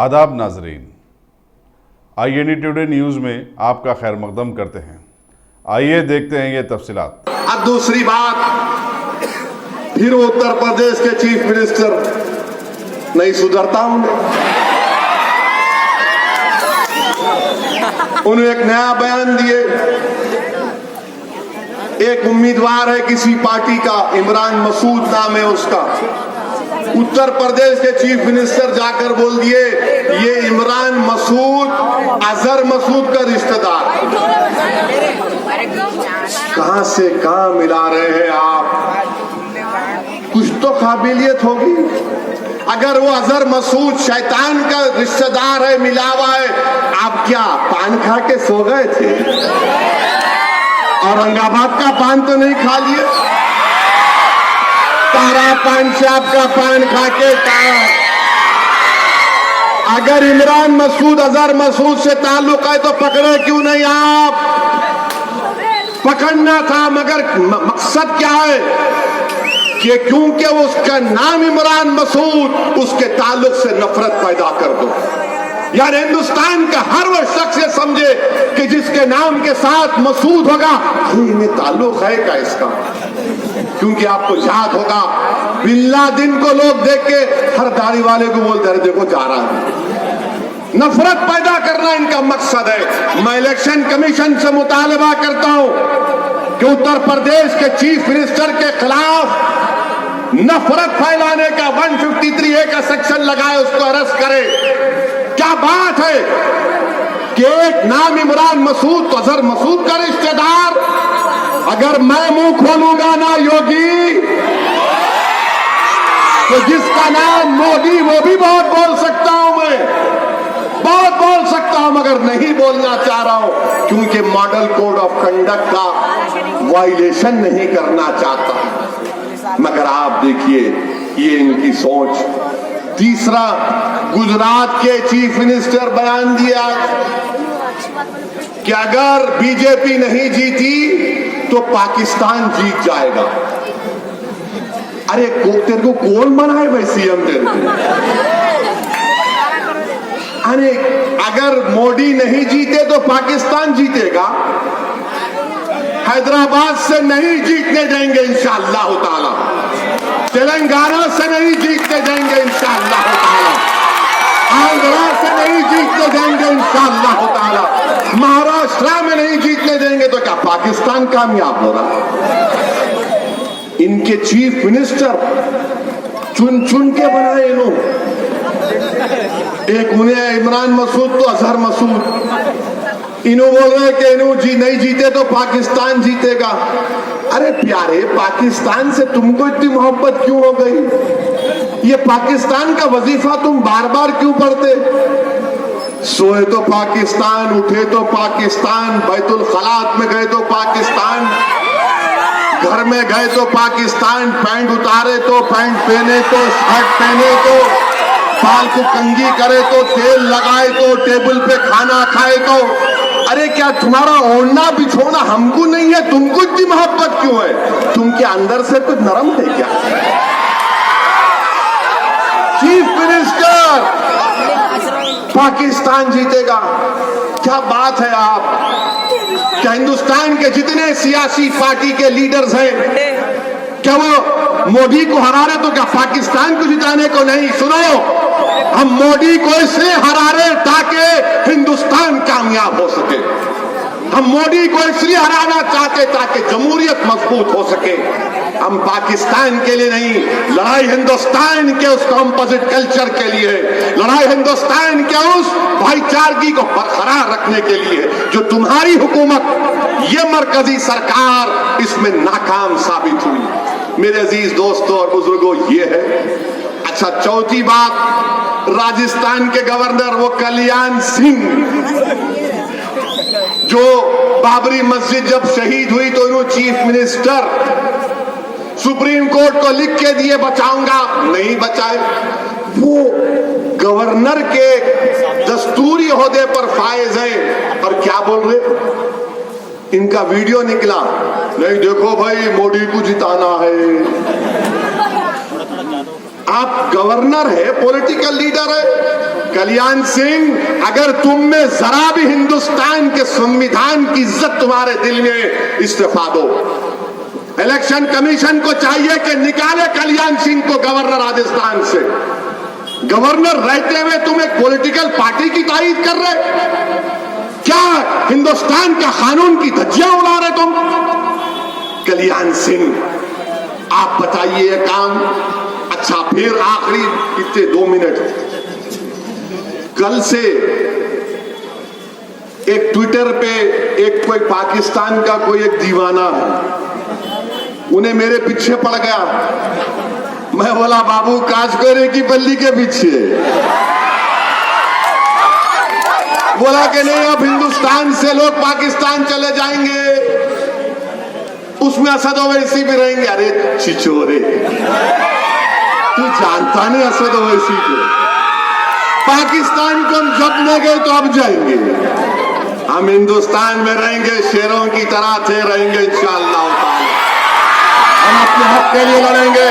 आदाब नाजरीन, INA today news में आपका खैर मकदम करते हैं। आइए देखते हैं ये तफसीलात। अब दूसरी बात, फिर उत्तर प्रदेश के चीफ मिनिस्टर नहीं सुधरता उन्हें एक नया बयान दिए। एक उम्मीदवार है किसी पार्टी का, इमरान मसूद नाम है उसका, उत्तर प्रदेश के चीफ मिनिस्टर जाकर बोल दिए ये इमरान मसूद अजहर मसूद का रिश्तेदार। कहां से कहां मिला रहे हैं आप? कुछ तो काबिलियत होगी। अगर वो अजहर मसूद शैतान का रिश्तेदार है, मिला हुआ है, आप क्या पान खा के सो गए थे? औरंगाबाद का पान तो नहीं खा लिए? तारा पान शॉप का पान खा के अगर इमरान मसूद अजहर मसूद से ताल्लुक है तो पकड़े क्यों नहीं आप? पकड़ना था, मगर मकसद क्या है कि क्योंकि उसका नाम इमरान मसूद, उसके ताल्लुक से नफरत पैदा कर दो। यार हिंदुस्तान का हर वो शख्स ये समझे कि जिसके नाम के साथ मसूद होगा इन्हें ताल्लुक है क्या इसका? क्योंकि आपको याद होगा बिन लादेन को लोग देख के हर दाढ़ी वाले को बोलते रहे देखो जा रहा है। नफरत पैदा करना इनका मकसद है। मैं इलेक्शन कमीशन से मुतालबा करता हूं कि उत्तर प्रदेश के चीफ मिनिस्टर के खिलाफ नफरत फैलाने का 153A का सेक्शन लगाए, उसको अरेस्ट करे। क्या बात है कि एक नाम इमरान मसूद तो अजहर मसूद का रिश्तेदार। अगर मैं मुंह खोलूंगा ना योगी, तो जिसका नाम मोदी वो भी बहुत बोल सकता हूं, मैं बहुत बोल सकता हूं, मगर नहीं बोलना चाह रहा हूं क्योंकि मॉडल कोड ऑफ कंडक्ट का वायलेशन नहीं करना चाहता। मगर आप देखिए ये इनकी सोच। तीसरा, गुजरात के चीफ मिनिस्टर बयान दिया कि अगर बीजेपी नहीं जीती तो पाकिस्तान जीत जाएगा। अरे तेरे को कौन बनाए भाई सीएम? तेरे अरे अगर मोदी नहीं जीते तो पाकिस्तान जीतेगा। हैदराबाद से नहीं जीतने देंगे इंशाअल्लाह ताला, तेलंगाना से नहीं जीतने देंगे इंशाअल्लाह ताला, आंध्रा से नहीं जीतने देंगे इंशाअल्लाह ताला, महाराष्ट्र में नहीं जीतने देंगे। तो क्या पाकिस्तान कामयाब हो रहा? इनके चीफ मिनिस्टर चुन चुन के बनाए लोग। एक उन्हें इमरान मसूद तो अजहर मसूद, इन्हों बोल रहे कि इन्हों नहीं जीते तो पाकिस्तान जीतेगा। अरे प्यारे, पाकिस्तान से तुमको इतनी मोहब्बत क्यों हो गई? ये पाकिस्तान का वजीफा तुम बार बार क्यों पढ़ते? सोए तो पाकिस्तान, उठे तो पाकिस्तान, बैतुल खलात में गए तो पाकिस्तान, घर में गए तो पाकिस्तान, पैंट उतारे तो पैंट पहने तो शर्ट पहने तो, बाल को कंघी करे तो, तेल लगाए तो, टेबल पे खाना खाए तो। अरे क्या तुम्हारा ओढ़ना बिछोना हमको नहीं है? तुमको इतनी मोहब्बत क्यों है? तुम के अंदर से कुछ नरम थे क्या? चीफ मिनिस्टर पाकिस्तान जीतेगा। क्या बात है आप? क्या हिंदुस्तान के जितने सियासी पार्टी के लीडर्स हैं क्या वो मोदी को हरा रहे? तो क्या पाकिस्तान को जिताने को नहीं? सुनो, हम मोदी को इसलिए हरा रहे ताकि हिंदुस्तान कामयाब हो सके। हम मोदी को इसलिए हराना चाहते ताकि जमहूरियत मजबूत हो सके। हम पाकिस्तान के लिए नहीं, लड़ाई हिंदुस्तान के उस कॉम्पोजिट कल्चर के लिए, लड़ाई हिंदुस्तान के उस भाईचारगी को बरकरार रखने के लिए जो तुम्हारी हुकूमत, ये मरकजी सरकार इसमें नाकाम साबित हुई। मेरे अजीज दोस्तों और बुजुर्गों, ये है। अच्छा, चौथी बात, राजस्थान के गवर्नर वो कल्याण सिंह, जो बाबरी मस्जिद जब शहीद हुई तो इन्होंने चीफ मिनिस्टर सुप्रीम कोर्ट को लिख के दिए बचाऊंगा, नहीं बचाए। वो गवर्नर के दस्तूरी ओहदे पर फायज है और क्या बोल रहे? इनका वीडियो निकला, नहीं देखो भाई मोदी को जिताना है। आप गवर्नर है, पॉलिटिकल लीडर है। कल्याण सिंह, अगर तुम में जरा भी हिंदुस्तान के संविधान की इज्जत तुम्हारे दिल में, इस्तीफा दो। इलेक्शन कमीशन को चाहिए कि निकाले कल्याण सिंह को गवर्नर राजस्थान से। गवर्नर रहते हुए तुम एक पॉलिटिकल पार्टी की तारीफ कर रहे, क्या हिंदुस्तान का कानून की धज्जियां उड़ा रहे तुम? कल्याण सिंह, आप बताइए ये काम। अच्छा, फिर आखिरी कितने 2 मिनट, कल से एक ट्विटर पे एक कोई पाकिस्तान का कोई एक दीवाना है, उन्हें मेरे पीछे पड़ गया। मैं बोला बाबू काजकोरे की बल्ली के पीछे। बोला कि नहीं, अब हिंदुस्तान से लोग पाकिस्तान चले जाएंगे, उसमें असद ओवैसी भी रहेंगे। अरे छिछोरे, तू जानता नहीं असद ओवैसी को? पाकिस्तान को हम जब ले गए तो अब जाएंगे, हम हिंदुस्तान में रहेंगे, शेरों की तरह थे रहेंगे इंशाअल्लाह। हम अपने हक के लिए लड़ेंगे।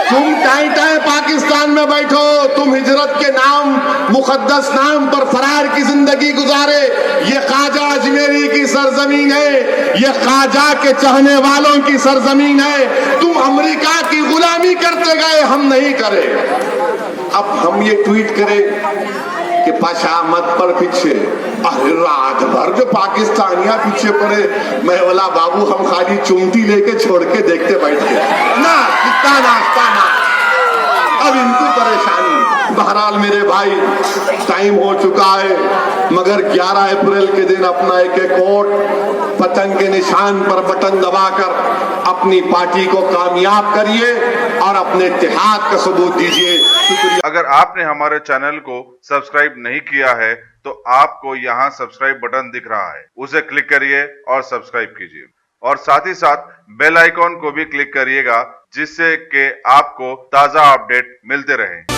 तुम टाइम पाकिस्तान में बैठो, तुम हिजरत के नाम, मुकद्दस नाम पर फरार की जिंदगी गुजारे। ये ख्वाजा अजमेरी की सरजमीन है, ये ख्वाजा के चाहने वालों की सरजमीन है। तुम अमेरिका की गुलामी करते गए, हम नहीं करे। अब हम ये ट्वीट करें कि पाशा मत पर पीछे, अरे रात भर जो पाकिस्तानियां पीछे पड़े। मैं बोला बाबू हम खाली चुमटी लेके छोड़ के देखते बैठ गए ना, कितना नाश्ता ना, अब इनको परेशानी। बहरहाल मेरे भाई, टाइम हो चुका है, मगर 11 अप्रैल के दिन अपना एक वोट पतंग के निशान पर बटन दबाकर अपनी पार्टी को कामयाब करिए और अपने इत्तेहाद का सबूत दीजिए। शुक्रिया। अगर आपने हमारे चैनल को सब्सक्राइब नहीं किया है तो आपको यहाँ सब्सक्राइब बटन दिख रहा है, उसे क्लिक करिए और सब्सक्राइब कीजिए, और साथ ही साथ बेल आइकॉन को भी क्लिक करिएगा, जिससे कि आपको ताजा अपडेट मिलते रहें।